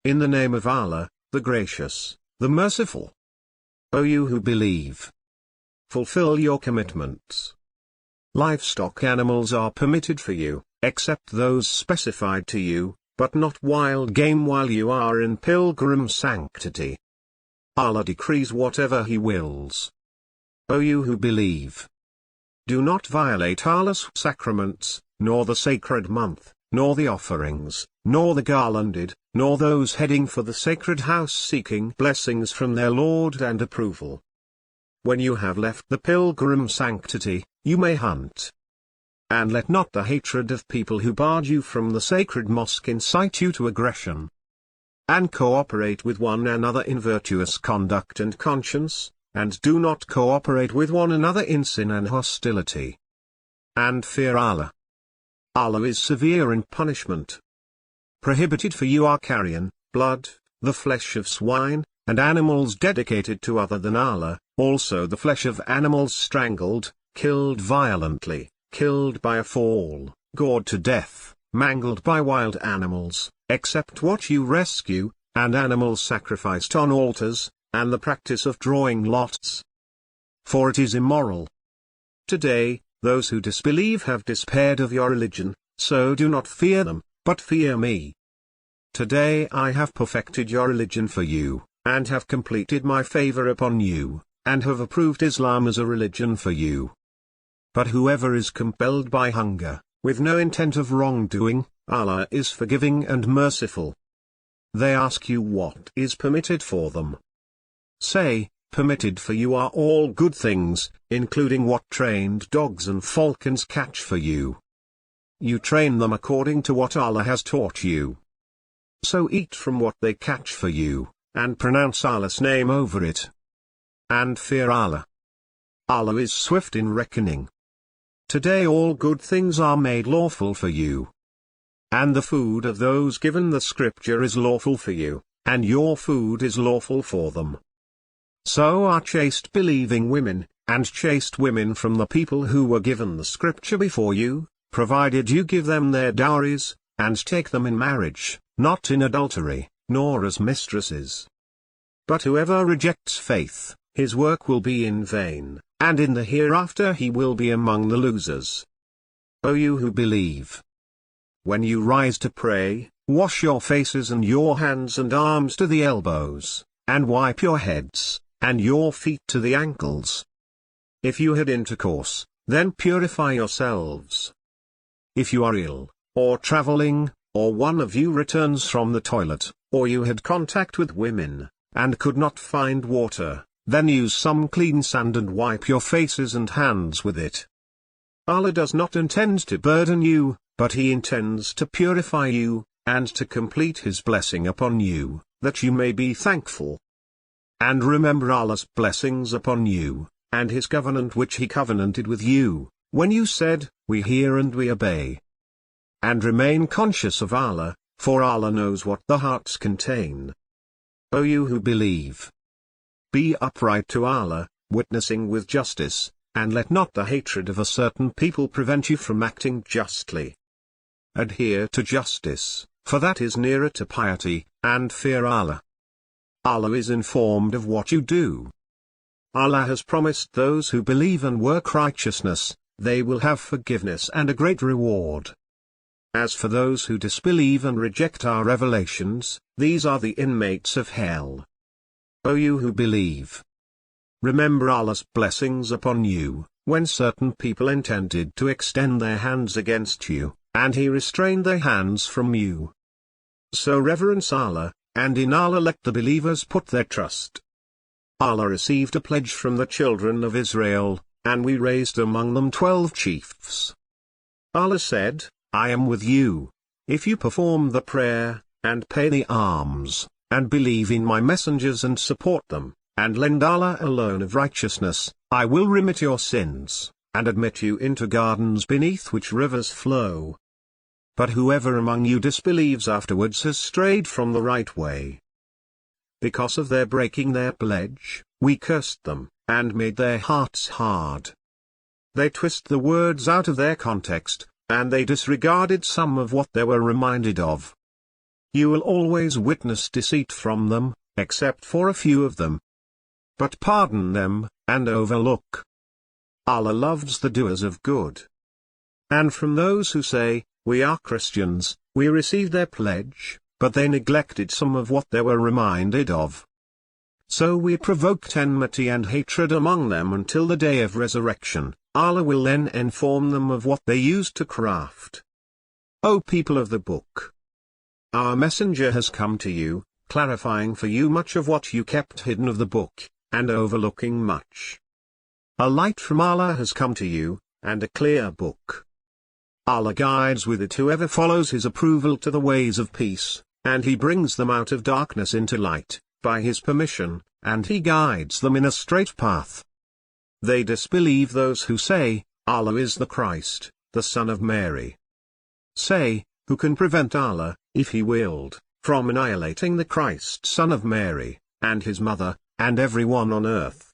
in the name of Allah, the Gracious, the Merciful. O you who believe, fulfill your commitments. Livestock animals are permitted for you, except those specified to you, but not wild game while you are in pilgrim sanctity. Allah decrees whatever He wills. O you who believe, do not violate Allah's sacraments, nor the sacred month, nor the offerings, nor the garlanded, nor those heading for the sacred house seeking blessings from their Lord and approval. When you have left the pilgrim sanctity, you may hunt. And let not the hatred of people who barred you from the sacred mosque incite you to aggression. And cooperate with one another in virtuous conduct and conscience, and do not cooperate with one another in sin and hostility. And fear Allah. Allah is severe in punishment. Prohibited for you are carrion, blood, the flesh of swine, and animals dedicated to other than Allah, also the flesh of animals strangled, killed violently, killed by a fall, gored to death, mangled by wild animals, except what you rescue, and animals sacrificed on altars, and the practice of drawing lots. For it is immoral. Today, those who disbelieve have despaired of your religion, so do not fear them, but fear me. Today I have perfected your religion for you, and have completed my favor upon you, and have approved Islam as a religion for you. But whoever is compelled by hunger, with no intent of wrongdoing, Allah is forgiving and merciful. They ask you what is permitted for them. Say, permitted for you are all good things, including what trained dogs and falcons catch for you. You train them according to what Allah has taught you. So eat from what they catch for you, and pronounce Allah's name over it. And fear Allah. Allah is swift in reckoning. Today all good things are made lawful for you. And the food of those given the scripture is lawful for you, and your food is lawful for them. So are chaste believing women, and chaste women from the people who were given the scripture before you, provided you give them their dowries, and take them in marriage, not in adultery, nor as mistresses. But whoever rejects faith, his work will be in vain, and in the hereafter he will be among the losers. O you who believe, when you rise to pray, wash your faces and your hands and arms to the elbows, and wipe your heads, and your feet to the ankles. If you had intercourse, then purify yourselves. If you are ill, or traveling, or one of you returns from the toilet, or you had contact with women, and could not find water, then use some clean sand and wipe your faces and hands with it. Allah does not intend to burden you, but He intends to purify you, and to complete His blessing upon you, that you may be thankful. And remember Allah's blessings upon you, and His covenant which He covenanted with you, when you said, "We hear and we obey." And remain conscious of Allah, for Allah knows what the hearts contain. O you who believe, be upright to Allah, witnessing with justice, and let not the hatred of a certain people prevent you from acting justly. Adhere to justice, for that is nearer to piety, and fear Allah. Allah is informed of what you do. Allah has promised those who believe and work righteousness, they will have forgiveness and a great reward. As for those who disbelieve and reject our revelations, these are the inmates of hell. O you who believe, remember Allah's blessings upon you, when certain people intended to extend their hands against you, and He restrained their hands from you. So reverence Allah, and in Allah let the believers put their trust. Allah received a pledge from the children of Israel, and we raised among them 12 chiefs. Allah said, I am with you, if you perform the prayer, and pay the alms, and believe in my messengers and support them, and lend Allah a loan of righteousness, I will remit your sins, and admit you into gardens beneath which rivers flow. But whoever among you disbelieves afterwards has strayed from the right way. Because of their breaking their pledge, we cursed them, and made their hearts hard. They twist the words out of their context, and they disregarded some of what they were reminded of. you will always witness deceit from them, except for a few of them. But pardon them, and overlook. Allah loves the doers of good. And from those who say, we are Christians, we received their pledge, but they neglected some of what they were reminded of. So we provoked enmity and hatred among them until the day of resurrection. Allah will then inform them of what they used to craft. O people of the book! Our messenger has come to you, clarifying for you much of what you kept hidden of the book, and overlooking much. A light from Allah has come to you, and a clear book. Allah guides with it whoever follows His approval to the ways of peace, and He brings them out of darkness into light, by His permission, and He guides them in a straight path. They disbelieve those who say, Allah is the Christ, the Son of Mary. Say, who can prevent Allah, if He willed, from annihilating the Christ Son of Mary, and His mother, and everyone on earth?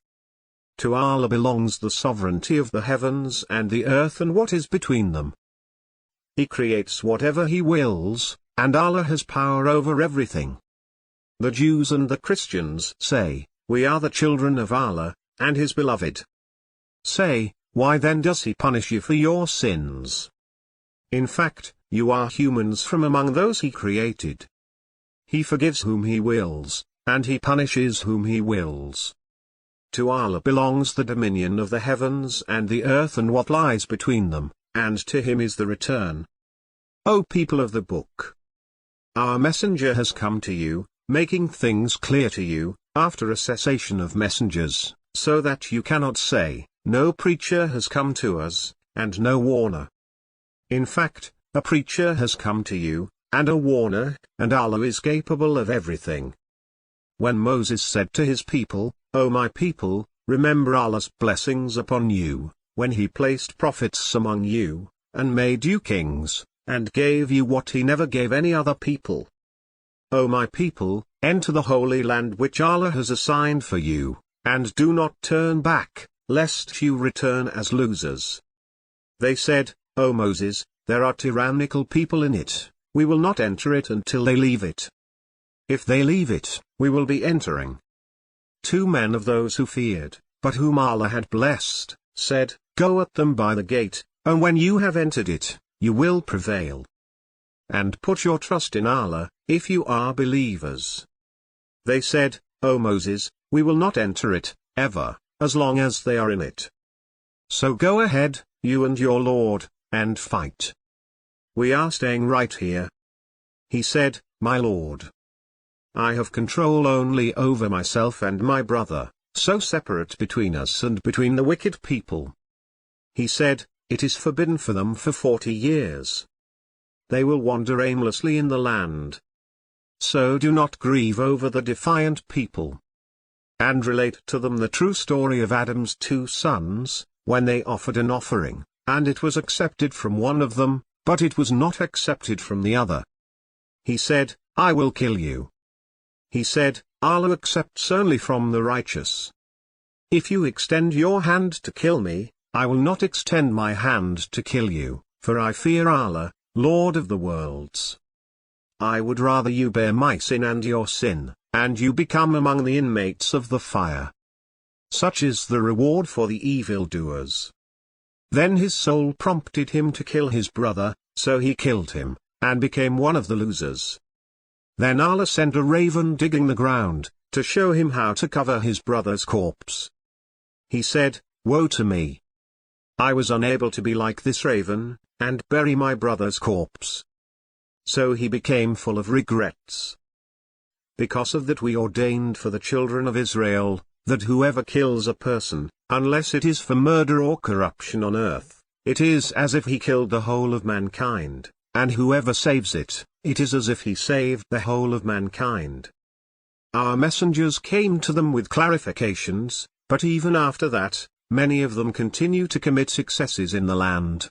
To Allah belongs the sovereignty of the heavens and the earth and what is between them. He creates whatever He wills, and Allah has power over everything. The Jews and the Christians say, we are the children of Allah, and His beloved. Say, why then does He punish you for your sins? In fact, you are humans from among those He created. He forgives whom He wills, and He punishes whom He wills. To Allah belongs the dominion of the heavens and the earth and what lies between them, and to Him is the return. O people of the book! Our messenger has come to you, making things clear to you, after a cessation of messengers, so that you cannot say, no preacher has come to us, and no warner. In fact, a preacher has come to you, and a warner, and Allah is capable of everything. When Moses said to his people, O my people, remember Allah's blessings upon you, when He placed prophets among you, and made you kings, and gave you what He never gave any other people. O my people, enter the holy land which Allah has assigned for you, and do not turn back, lest you return as losers. They said, O Moses, there are tyrannical people in it, we will not enter it until they leave it. If they leave it, we will be entering. 2 men of those who feared, but whom Allah had blessed, said, go at them by the gate, and when you have entered it, you will prevail. And put your trust in Allah, if you are believers. They said, O Moses, we will not enter it, ever, as long as they are in it. So go ahead, you and your Lord, and fight. We are staying right here. He said, my Lord, I have control only over myself and my brother, so separate between us and between the wicked people. He said, it is forbidden for them for 40 years. They will wander aimlessly in the land. So do not grieve over the defiant people. And relate to them the true story of Adam's 2 sons, when they offered an offering, and it was accepted from one of them, but it was not accepted from the other. He said, I will kill you. He said, Allah accepts only from the righteous. If you extend your hand to kill me, I will not extend my hand to kill you, for I fear Allah, Lord of the worlds. I would rather you bear my sin and your sin, and you become among the inmates of the fire. Such is the reward for the evildoers. Then his soul prompted him to kill his brother, so he killed him, and became one of the losers. Then Allah sent a raven digging the ground, to show him how to cover his brother's corpse. He said, woe to me! I was unable to be like this raven, and bury my brother's corpse. So he became full of regrets. Because of that we ordained for the children of Israel, that whoever kills a person, unless it is for murder or corruption on earth, it is as if he killed the whole of mankind, and whoever saves it, it is as if he saved the whole of mankind. Our messengers came to them with clarifications, but even after that, many of them continue to commit excesses in the land.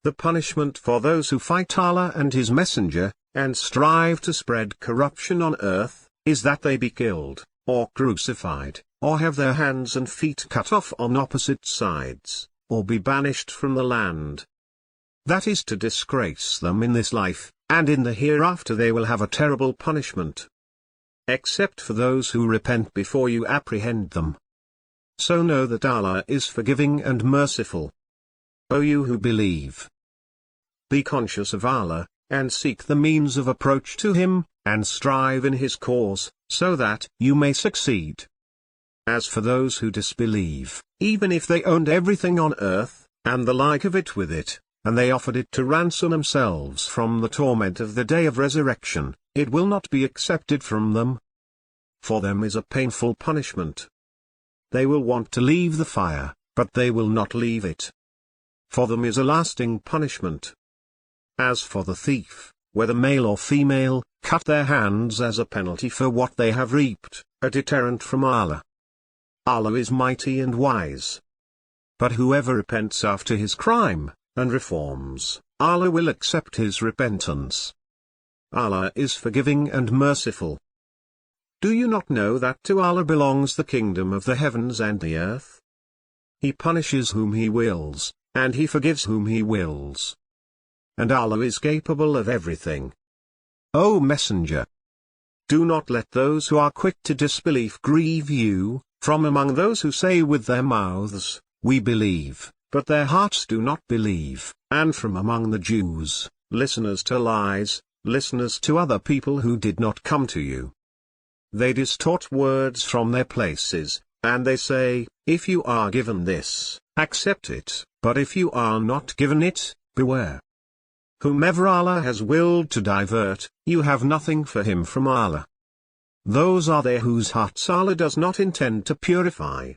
The punishment for those who fight Allah and His messenger, and strive to spread corruption on earth, is that they be killed, or crucified, or have their hands and feet cut off on opposite sides, or be banished from the land. That is to disgrace them in this life, and in the hereafter they will have a terrible punishment. Except for those who repent before you apprehend them. So know that Allah is forgiving and merciful. O you who believe! Be conscious of Allah, and seek the means of approach to Him, and strive in His cause, so that you may succeed. As for those who disbelieve, even if they owned everything on earth, and the like of it with it, and they offered it to ransom themselves from the torment of the day of resurrection, it will not be accepted from them. For them is a painful punishment. They will want to leave the fire, but they will not leave it. For them is a lasting punishment. As for the thief, whether male or female, cut their hands as a penalty for what they have reaped, a deterrent from Allah. Allah is mighty and wise. But whoever repents after his crime, and reforms, Allah will accept his repentance. Allah is forgiving and merciful. Do you not know that to Allah belongs the kingdom of the heavens and the earth? He punishes whom He wills, and He forgives whom He wills. And Allah is capable of everything. O Messenger! Do not let those who are quick to disbelief grieve you, from among those who say with their mouths, "We believe," but their hearts do not believe, and from among the Jews, listeners to lies, listeners to other people who did not come to you. They distort words from their places, and they say, "If you are given this, accept it, but if you are not given it, beware." Whomever Allah has willed to divert, you have nothing for him from Allah. Those are they whose hearts Allah does not intend to purify.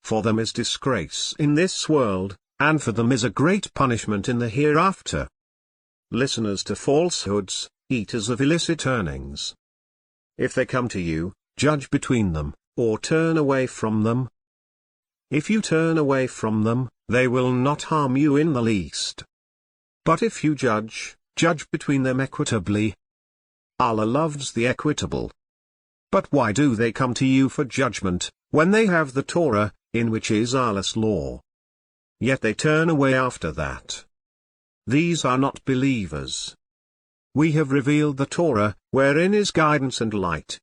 For them is disgrace in this world, and for them is a great punishment in the hereafter. Listeners to falsehoods, eaters of illicit earnings. If they come to you, judge between them, or turn away from them. If you turn away from them, they will not harm you in the least. But if you judge, judge between them equitably. Allah loves the equitable. But why do they come to you for judgment, when they have the Torah, in which is Allah's law? Yet they turn away after that. These are not believers. We have revealed the Torah, wherein is guidance and light.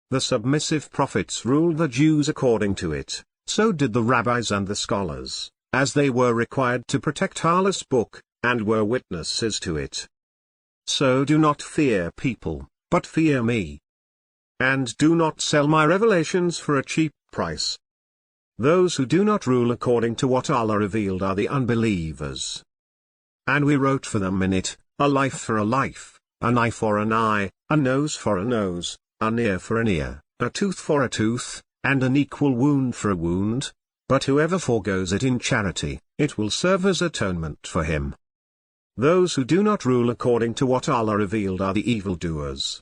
The submissive prophets ruled the Jews according to it, so did the rabbis and the scholars, as they were required to protect Allah's book, and were witnesses to it. So do not fear people, but fear me. And do not sell my revelations for a cheap price. Those who do not rule according to what Allah revealed are the unbelievers. And we wrote for them in it, a life for a life, an eye for an eye, a nose for a nose, an ear for an ear, a tooth for a tooth, and an equal wound for a wound. But whoever forgoes it in charity, it will serve as atonement for him. Those who do not rule according to what Allah revealed are the evildoers.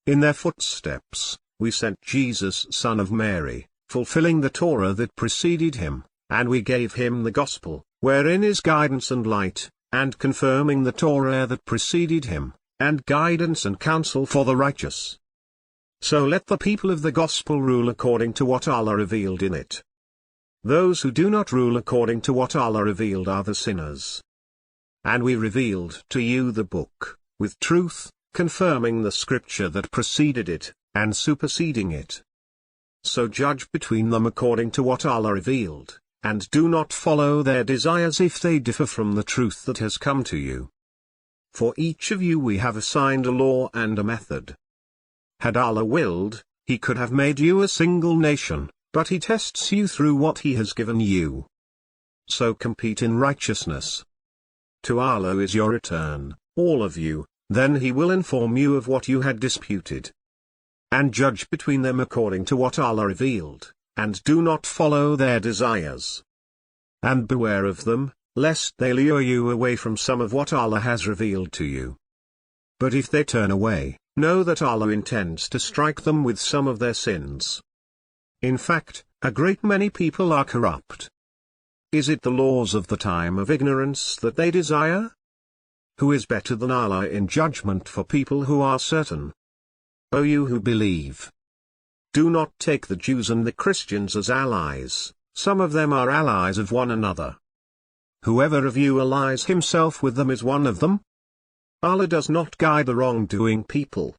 In their footsteps, we sent Jesus son of Mary, fulfilling the Torah that preceded him, and we gave him the gospel, wherein is guidance and light, and confirming the Torah that preceded him, and guidance and counsel for the righteous. So let the people of the gospel rule according to what Allah revealed in it. Those who do not rule according to what Allah revealed are the sinners. And we revealed to you the book, with truth, confirming the scripture that preceded it, and superseding it. So judge between them according to what Allah revealed, and do not follow their desires if they differ from the truth that has come to you. For each of you we have assigned a law and a method. Had Allah willed, He could have made you a single nation, but He tests you through what He has given you. So compete in righteousness. To Allah is your return, all of you, then He will inform you of what you had disputed. And judge between them according to what Allah revealed, and do not follow their desires. And beware of them, lest they lure you away from some of what Allah has revealed to you. But if they turn away, know that Allah intends to strike them with some of their sins. In fact, a great many people are corrupt. Is it the laws of the time of ignorance that they desire? Who is better than Allah in judgment for people who are certain? O you who believe! Do not take the Jews and the Christians as allies, some of them are allies of one another. Whoever of you allies himself with them is one of them. Allah does not guide the wrongdoing people.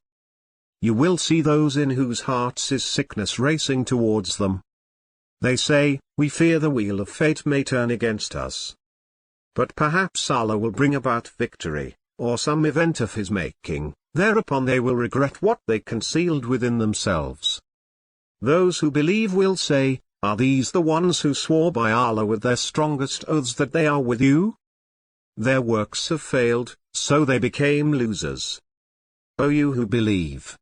You will see those in whose hearts is sickness racing towards them. They say, we fear the wheel of fate may turn against us. But perhaps Allah will bring about victory, or some event of His making, thereupon they will regret what they concealed within themselves. Those who believe will say, are these the ones who swore by Allah with their strongest oaths that they are with you? Their works have failed, so they became losers. O you who believe!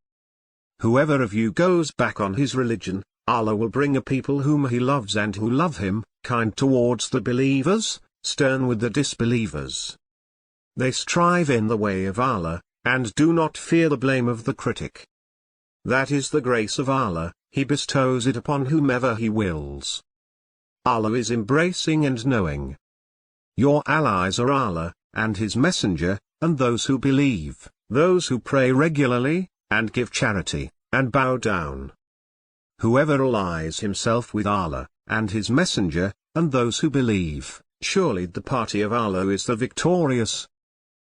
Whoever of you goes back on his religion, Allah will bring a people whom He loves and who love Him, kind towards the believers, stern with the disbelievers. They strive in the way of Allah, and do not fear the blame of the critic. That is the grace of Allah, He bestows it upon whomever He wills. Allah is embracing and knowing. Your allies are Allah, and His Messenger, and those who believe, those who pray regularly, and give charity, and bow down. Whoever allies himself with Allah, and His Messenger, and those who believe, surely the party of Allah is the victorious.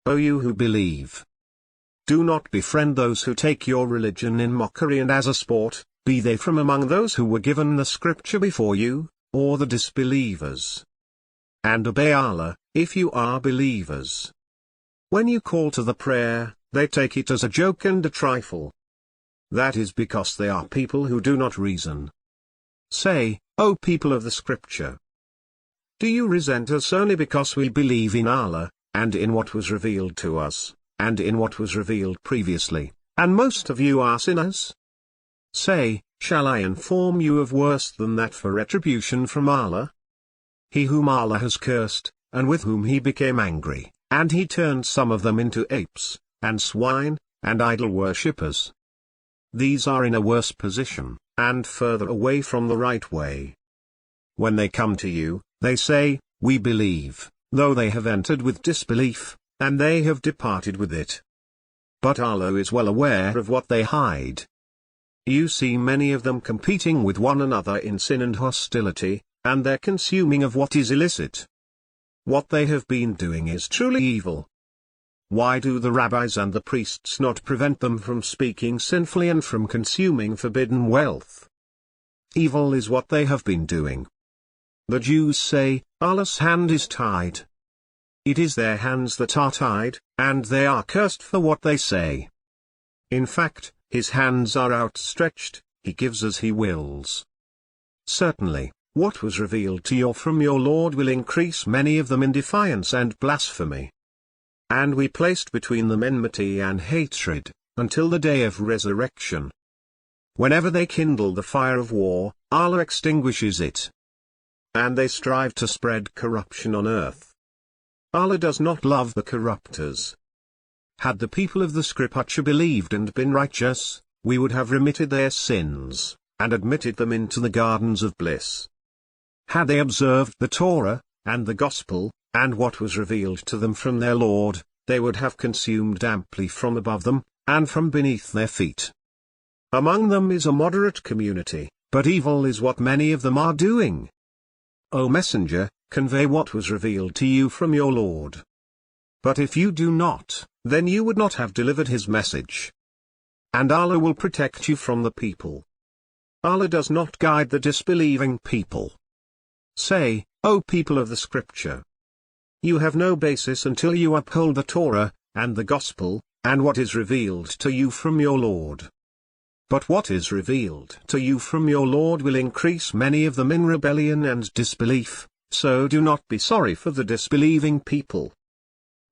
O you who believe! Do not befriend those who take your religion in mockery and as a sport, be they from among those who were given the scripture before you, or the disbelievers. And obey Allah, if you are believers. When you call to the prayer, they take it as a joke and a trifle. That is because they are people who do not reason. Say, O people of the scripture! Do you resent us only because we believe in Allah, and in what was revealed to us, and in what was revealed previously, and most of you are sinners? Say, shall I inform you of worse than that for retribution from Allah? He whom Allah has cursed, and with whom He became angry, and He turned some of them into apes, and swine, and idol worshippers. These are in a worse position, and further away from the right way. When they come to you, they say, we believe, though they have entered with disbelief, and they have departed with it. But Allah is well aware of what they hide. You see many of them competing with one another in sin and hostility, and their consuming of what is illicit. What they have been doing is truly evil. Why do the rabbis and the priests not prevent them from speaking sinfully and from consuming forbidden wealth? Evil is what they have been doing. The Jews say, Allah's hand is tied. It is their hands that are tied, and they are cursed for what they say. In fact, His hands are outstretched, He gives as He wills. Certainly, what was revealed to you from your Lord will increase many of them in defiance and blasphemy. And we placed between them enmity and hatred, until the day of resurrection. Whenever they kindle the fire of war, Allah extinguishes it. And they strive to spread corruption on earth. Allah does not love the corrupters. Had the people of the scripture believed and been righteous, we would have remitted their sins, and admitted them into the gardens of bliss. Had they observed the Torah, and the Gospel, and what was revealed to them from their Lord, they would have consumed amply from above them, and from beneath their feet. Among them is a moderate community, but evil is what many of them are doing. O Messenger, convey what was revealed to you from your Lord. But if you do not, then you would not have delivered His message. And Allah will protect you from the people. Allah does not guide the disbelieving people. Say, O people of the scripture! You have no basis until you uphold the Torah, and the Gospel, and what is revealed to you from your Lord. But what is revealed to you from your Lord will increase many of them in rebellion and disbelief, so do not be sorry for the disbelieving people.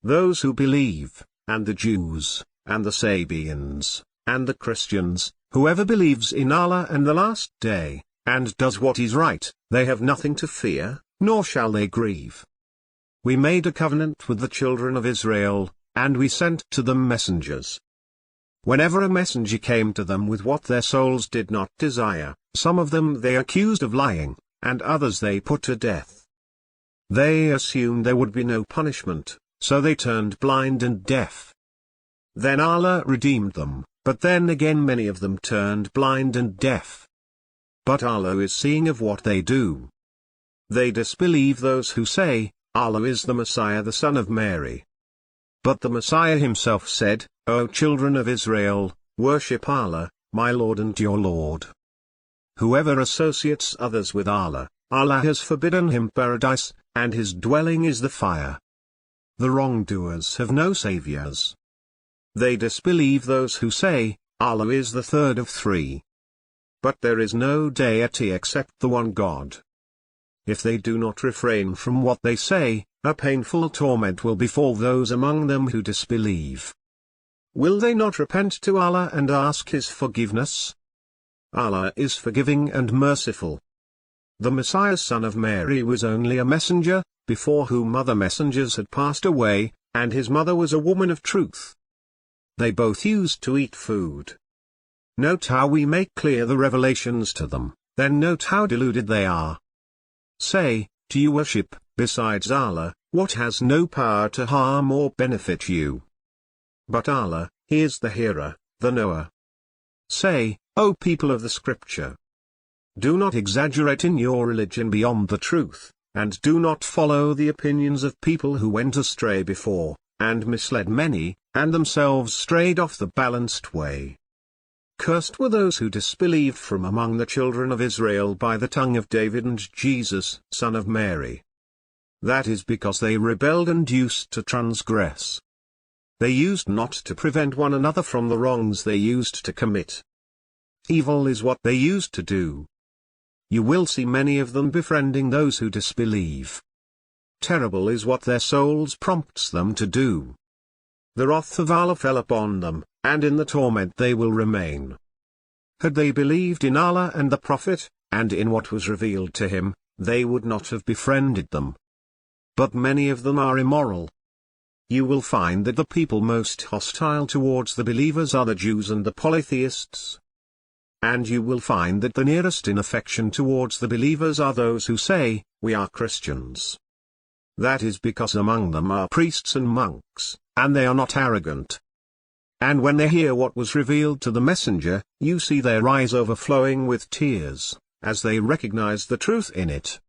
Those who believe, and the Jews, and the Sabians, and the Christians, whoever believes in Allah and the Last Day, and does what is right, they have nothing to fear, nor shall they grieve. We made a covenant with the children of Israel, and we sent to them messengers. Whenever a messenger came to them with what their souls did not desire, some of them they accused of lying, and others they put to death. They assumed there would be no punishment, so they turned blind and deaf. Then Allah redeemed them, but then again many of them turned blind and deaf. But Allah is seeing of what they do. They disbelieve those who say, Allah is the Messiah, the son of Mary. But the Messiah himself said, O children of Israel, worship Allah, my Lord and your Lord. Whoever associates others with Allah, Allah has forbidden him paradise, and his dwelling is the fire. The wrongdoers have no saviors. They disbelieve those who say, Allah is the third of three. But there is no deity except the one God. If they do not refrain from what they say, a painful torment will befall those among them who disbelieve. Will they not repent to Allah and ask His forgiveness? Allah is forgiving and merciful. The Messiah son of Mary was only a messenger, before whom other messengers had passed away, and his mother was a woman of truth. They both used to eat food. Note how we make clear the revelations to them, then note how deluded they are. Say, do you worship, besides Allah, what has no power to harm or benefit you? But Allah, He is the hearer, the knower. Say, O people of the Scripture, do not exaggerate in your religion beyond the truth, and do not follow the opinions of people who went astray before, and misled many, and themselves strayed off the balanced way. Cursed were those who disbelieved from among the children of Israel by the tongue of David and Jesus, son of Mary. That is because they rebelled and used to transgress. They used not to prevent one another from the wrongs they used to commit. Evil is what they used to do. You will see many of them befriending those who disbelieve. Terrible is what their souls prompts them to do. The wrath of Allah fell upon them, and in the torment they will remain. Had they believed in Allah and the Prophet, and in what was revealed to him, they would not have befriended them. But many of them are immoral. You will find that the people most hostile towards the believers are the Jews and the polytheists. And you will find that the nearest in affection towards the believers are those who say, we are Christians. That is because among them are priests and monks, and they are not arrogant. And when they hear what was revealed to the messenger, you see their eyes overflowing with tears, as they recognize the truth in it.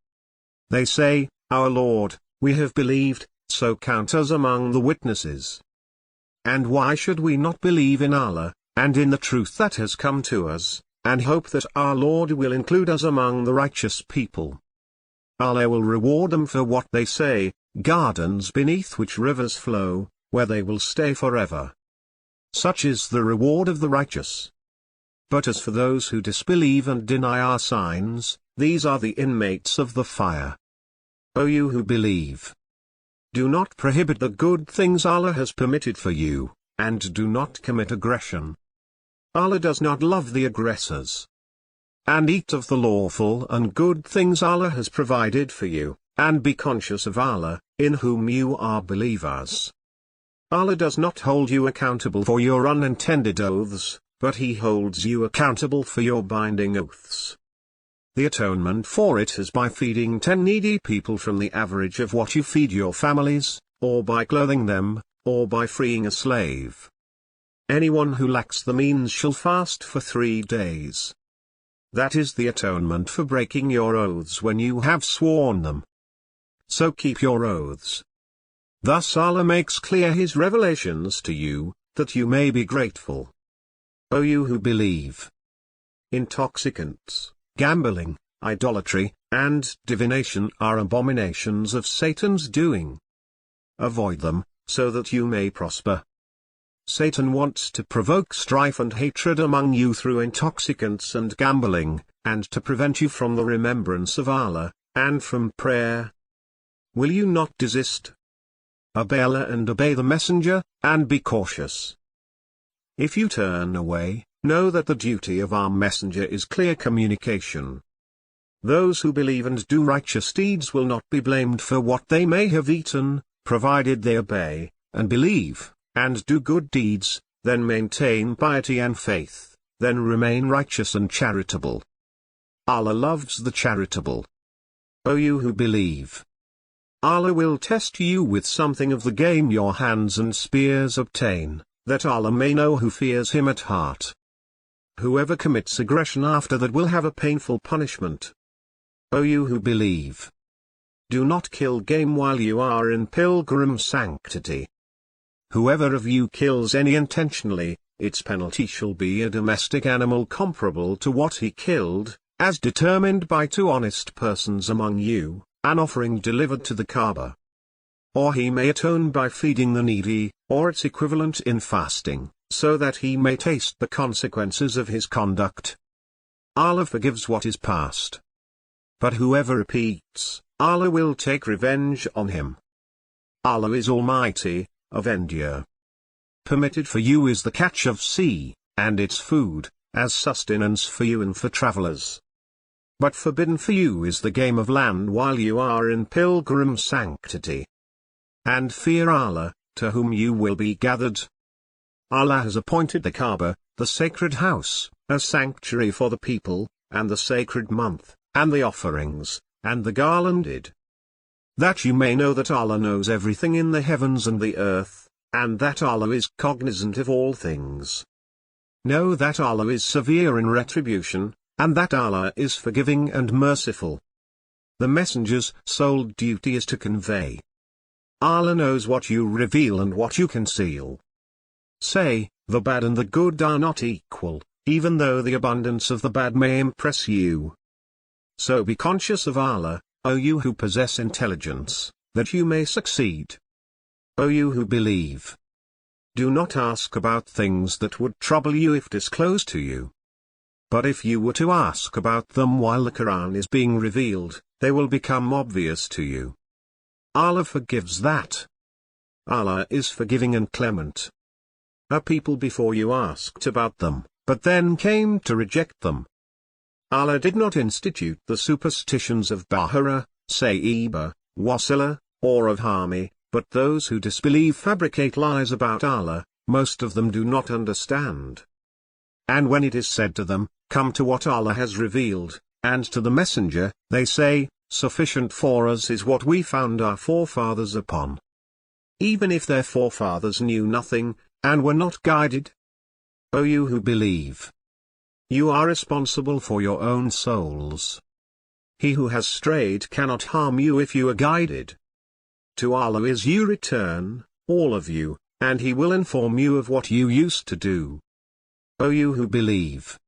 They say, Our Lord, we have believed, so count us among the witnesses. And why should we not believe in Allah, and in the truth that has come to us, and hope that our Lord will include us among the righteous people? Allah will reward them for what they say, gardens beneath which rivers flow, where they will stay forever. Such is the reward of the righteous. But as for those who disbelieve and deny our signs, these are the inmates of the fire. O you who believe! Do not prohibit the good things Allah has permitted for you, and do not commit aggression. Allah does not love the aggressors. And eat of the lawful and good things Allah has provided for you, and be conscious of Allah, in whom you are believers. Allah does not hold you accountable for your unintended oaths, but He holds you accountable for your binding oaths. The atonement for it is by feeding 10 needy people from the average of what you feed your families, or by clothing them, or by freeing a slave. Anyone who lacks the means shall fast for 3 days. That is the atonement for breaking your oaths when you have sworn them. So keep your oaths. Thus Allah makes clear His revelations to you, that you may be grateful. O you who believe! Intoxicants, gambling, idolatry, and divination are abominations of Satan's doing. Avoid them, so that you may prosper. Satan wants to provoke strife and hatred among you through intoxicants and gambling, and to prevent you from the remembrance of Allah, and from prayer. Will you not desist? Obey Allah and obey the Messenger, and be cautious. If you turn away, know that the duty of our Messenger is clear communication. Those who believe and do righteous deeds will not be blamed for what they may have eaten, provided they obey, and believe, and do good deeds, then maintain piety and faith, then remain righteous and charitable. Allah loves the charitable. O you who believe! Allah will test you with something of the game your hands and spears obtain, that Allah may know who fears Him at heart. Whoever commits aggression after that will have a painful punishment. O you who believe! Do not kill game while you are in pilgrim sanctity. whoever of you kills any intentionally, its penalty shall be a domestic animal comparable to what he killed, as determined by two honest persons among you, an offering delivered to the Kaaba. Or he may atone by feeding the needy, or its equivalent in fasting, so that he may taste the consequences of his conduct. Allah forgives what is past. But whoever repeats, Allah will take revenge on him. Allah is Almighty, Avenger. Permitted for you is the catch of sea, and its food, as sustenance for you and for travelers. But forbidden for you is the game of land while you are in pilgrim sanctity. And fear Allah, to whom you will be gathered. Allah has appointed the Kaaba, the sacred house, a sanctuary for the people, and the sacred month, and the offerings, and the garlanded. That you may know that Allah knows everything in the heavens and the earth, and that Allah is cognizant of all things. Know that Allah is severe in retribution, and that Allah is forgiving and merciful. The messenger's sole duty is to convey. Allah knows what you reveal and what you conceal. Say, the bad and the good are not equal, even though the abundance of the bad may impress you. So be conscious of Allah, O you who possess intelligence, that you may succeed. O you who believe. Do not ask about things that would trouble you if disclosed to you. But if you were to ask about them while the Quran is being revealed, they will become obvious to you. Allah forgives that. Allah is forgiving and clement. A people before you asked about them, but then came to reject them. Allah did not institute the superstitions of Bahira, Sa'iba, Wasila, or of Hami, but those who disbelieve fabricate lies about Allah. Most of them do not understand. And when it is said to them, come to what Allah has revealed, and to the messenger, they say, sufficient for us is what we found our forefathers upon. Even if their forefathers knew nothing, and were not guided. O you who believe. You are responsible for your own souls. He who has strayed cannot harm you if you are guided. To Allah is you return, all of you, and He will inform you of what you used to do. O you who believe.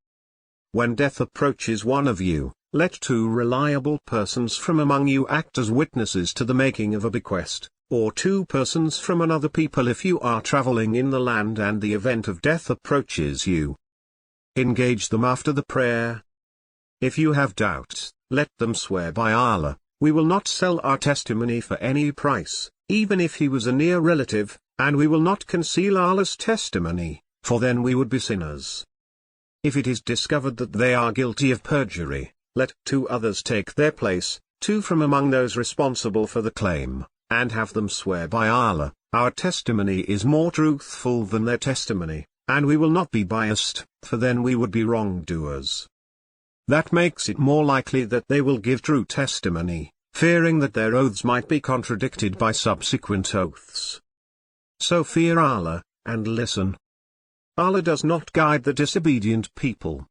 When death approaches one of you, let two reliable persons from among you act as witnesses to the making of a bequest, or two persons from another people if you are traveling in the land and the event of death approaches you. Engage them after the prayer. If you have doubts, let them swear by Allah, we will not sell our testimony for any price, even if he was a near relative, and we will not conceal Allah's testimony, for then we would be sinners. If it is discovered that they are guilty of perjury, let two others take their place, two from among those responsible for the claim, and have them swear by Allah, our testimony is more truthful than their testimony, and we will not be biased, for then we would be wrongdoers. That makes it more likely that they will give true testimony, fearing that their oaths might be contradicted by subsequent oaths. So fear Allah, and listen. Allah does not guide the disobedient people.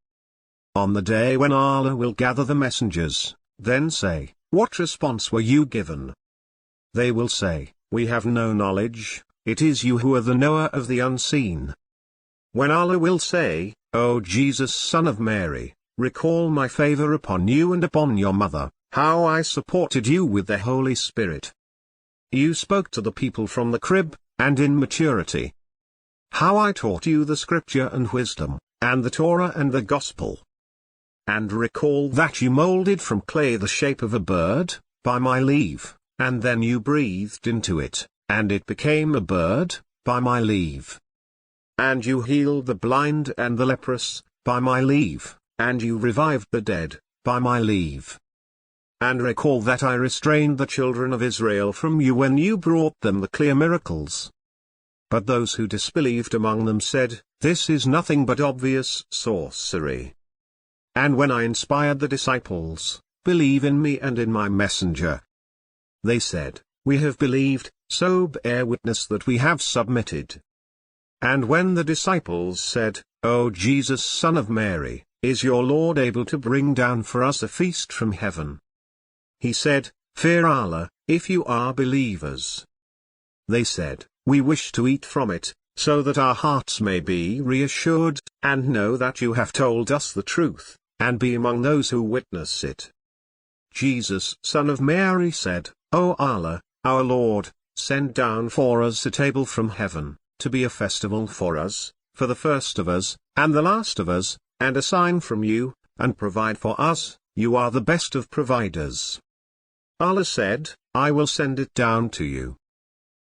On the day when Allah will gather the messengers, then say, what response were you given? They will say, we have no knowledge, it is you who are the knower of the unseen. When Allah will say, O Jesus son of Mary, recall my favor upon you and upon your mother, how I supported you with the Holy Spirit. You spoke to the people from the crib, and in maturity. How I taught you the scripture and wisdom, and the Torah and the gospel. And recall that you molded from clay the shape of a bird, by my leave, and then you breathed into it, and it became a bird, by my leave. And you healed the blind and the leprous, by my leave, and you revived the dead, by my leave. And recall that I restrained the children of Israel from you when you brought them the clear miracles. But those who disbelieved among them said, this is nothing but obvious sorcery. And when I inspired the disciples, believe in me and in my messenger. They said, we have believed, so bear witness that we have submitted. And when the disciples said, O Jesus son of Mary, is your Lord able to bring down for us a feast from heaven? He said, fear Allah, if you are believers. They said, we wish to eat from it, so that our hearts may be reassured, and know that you have told us the truth, and be among those who witness it." Jesus, son of Mary, said, "O Allah, our Lord, send down for us a table from heaven, to be a festival for us, for the first of us, and the last of us, and a sign from you, and provide for us, you are the best of providers." Allah said, "I will send it down to you.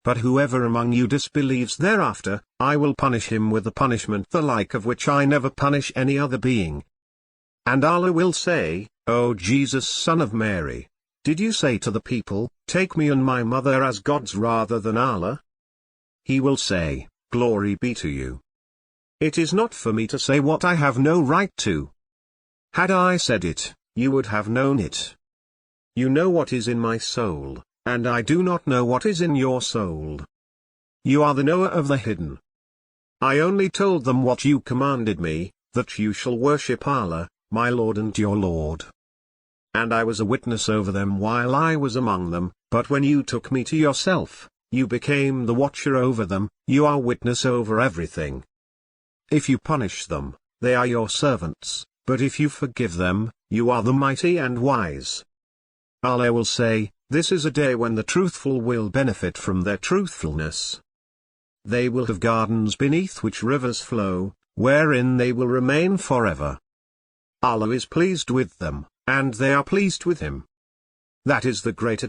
But whoever among you disbelieves thereafter, I will punish him with a punishment the like of which I never punish any other being." And Allah will say, "O Jesus, son of Mary, did you say to the people, 'Take me and my mother as gods rather than Allah?' He will say, 'Glory be to you. It is not for me to say what I have no right to. Had I said it, you would have known it. You know what is in my soul, and I do not know what is in your soul. You are the knower of the hidden. I only told them what you commanded me, that you shall worship Allah, my Lord and your Lord. And I was a witness over them while I was among them, but when you took me to yourself, you became the watcher over them, you are witness over everything. If you punish them, they are your servants, but if you forgive them, you are the mighty and wise." Allah will say, "This is a day when the truthful will benefit from their truthfulness. They will have gardens beneath which rivers flow, wherein they will remain forever. Allah is pleased with them, and they are pleased with him. That is the greater